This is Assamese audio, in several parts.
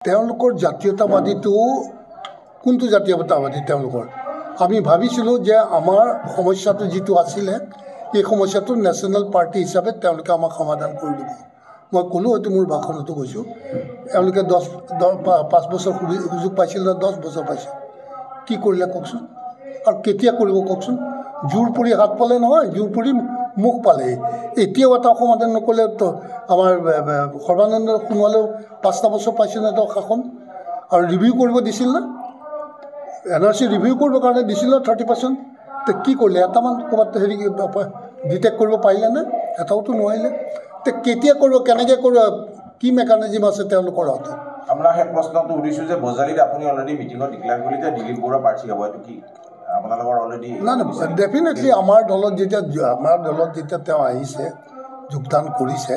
তেওঁলোকৰ জাতীয়তাবাদীটো কোনটো জাতীয়তাবাদী তেওঁলোকৰ আমি ভাবিছিলোঁ যে আমাৰ সমস্যাটো যিটো আছিলে এই সমস্যাটো নেশ্যনেল পাৰ্টি হিচাপে তেওঁলোকে আমাক সমাধান কৰি দিব মই ক'লোঁ হয়তো মোৰ ভাষণতো কৈছোঁ তেওঁলোকে 5 বছৰ সুযোগ পাইছিল না 10 বছৰ পাইছিল কি কৰিলে কওকচোন আৰু কেতিয়া কৰিব কওকচোন জোৰ পৰি হাত পালে নহয় জোৰ পৰি মুখ পালে এতিয়াও এটা সমাধান নকৰিলে তো আমাৰ সৰ্বানন্দ সোণোৱালেও 5টা বছৰ পাইছিল না তেওঁ শাসন আৰু ৰিভিউ কৰিব দিছিল না এনআৰচি ৰিভিউ কৰিবৰ কাৰণে দিছিল 30% তো কি কৰিলে এটামান ক'ৰবাত হেৰি ডিটেক্ট কৰিব পাৰিলে নে এটাওতো নোৱাৰিলে তো কেতিয়া কৰিব কেনেকৈ কৰিব কি মেকানিজম আছে তেওঁলোকৰ হাতত আমৰা সেই প্ৰশ্নটো উঠিছোঁ যে বজালীত আপুনি অলৰেডি মিটিংত ডিক্লেয়াৰ কৰিলে যে দিলীপ বৰুৱা প্ৰাৰ্থী হ'ব এইটো কি আপোনালোকৰ অলৰেডি না না ডেফিনেটলি আমাৰ দলত যেতিয়া তেওঁ আহিছে যোগদান কৰিছে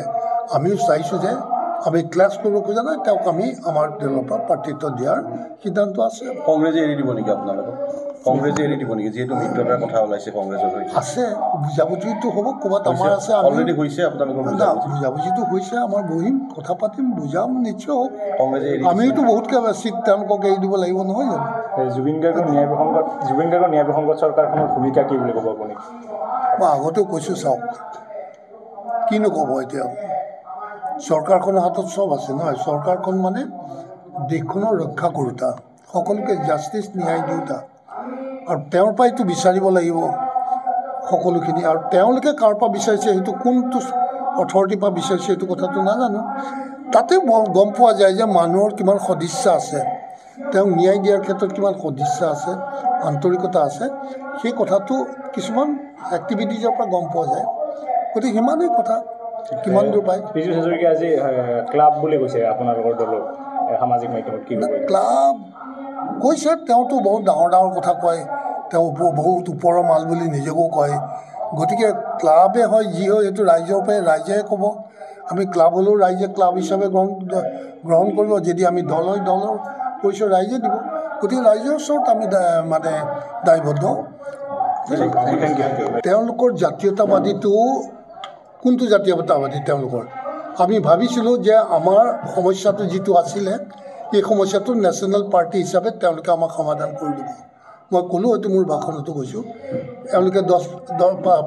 আমিও চাইছোঁ যে আমি ক্লাছ কৰিব খোজা নাই তেওঁক আমি আমাৰ দলৰ পৰা প্ৰাৰ্থিত্ব দিয়াৰ সিদ্ধান্ত আছে কংগ্ৰেছে এৰি দিব নেকি আপোনালোকক কংগ্ৰেছে এৰি দিব নেকি যিহেতু মিত্ৰতাৰ কথা ওলাইছে কংগ্ৰেছৰ আছে বুজাবুজিটো হ'ব ক'ৰবাত আমাৰ আছে অলৰেডি হৈছে আপোনালোকৰ বুজাবুজিটো হৈছে আমাৰ বহিম কথা পাতিম বুজাম নিশ্চয় হ'ব কংগ্ৰেছে আমিওতো বহুত চিট তেওঁলোকক এৰি দিব লাগিব নহয় জানো জুবিন গাৰ্গৰ ন্যায় প্ৰসংগত চৰকাৰখনৰ ভূমিকা কি বুলি ক'ব আপুনি মই আগতেও কৈছোঁ চাওক কিনো ক'ব এতিয়া চৰকাৰখনৰ হাতত চব আছে নহয় চৰকাৰখন মানে দেশখনৰ ৰক্ষা কৰোঁতা সকলোকে জাষ্টিচ ন্যায় দিওঁতা আৰু তেওঁৰ পৰাইতো বিচাৰিব লাগিব সকলোখিনি আৰু তেওঁলোকে কাৰ পৰা বিচাৰিছে সেইটো কোনটো অথৰিটিৰ পৰা বিচাৰিছে সেইটো কথাটো নাজানো তাতে গম পোৱা যায় যে মানুহৰ কিমান সদিচ্ছা আছে তেওঁক ন্যায় দিয়াৰ ক্ষেত্ৰত কিমান সদিচ্ছা আছে আন্তৰিকতা আছে সেই কথাটো কিছুমান এক্টিভিটিজৰ পৰা গম পোৱা যায় গতিকে সিমানেই কথা কিমান দূৰ পায় বিজু হাজৰিকা আজি ক্লাব বুলি কৈছে আপোনালোকৰ দলৰ সামাজিক মাধ্যমত কি ক্লাব কৈছে তেওঁতো বহুত ডাঙৰ কথা কয় তেওঁ বহুত ওপৰৰ মাল বুলি নিজকো কয় গতিকে ক্লাবে হয় যি হয় এইটো ৰাইজৰ পৰাই ৰাইজে ক'ব আমি ক্লাব হ'লেও ৰাইজে ক্লাব হিচাপে গ্ৰহণ কৰিব যদি আমি দলৰ কৈছোঁ ৰাইজে দিব গতিকে ৰাইজৰ ওচৰত আমি মানে দায়বদ্ধ তেওঁলোকৰ জাতীয়তাবাদীটো কোনটো জাতীয়তাবাদী তেওঁলোকৰ আমি ভাবিছিলোঁ যে আমাৰ সমস্যাটো যিটো আছিলে এই সমস্যাটো নেশ্যনেল পাৰ্টি হিচাপে তেওঁলোকে আমাক সমাধান কৰি দিব মই ক'লোঁ হয়তো মোৰ ভাষণতো কৈছোঁ তেওঁলোকে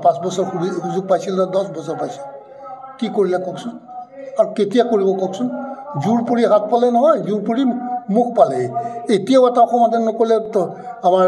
5 বছৰ সুযোগ পাইছিল না 10 বছৰ পাইছিল কি কৰিলে কওকচোন আৰু কেতিয়া কৰিব কওকচোন জোৰ পৰি হাত পালে নহয় জোৰ পৰি মুখ পালে এতিয়াও এটা সমাধান নকৰিলে তো আমাৰ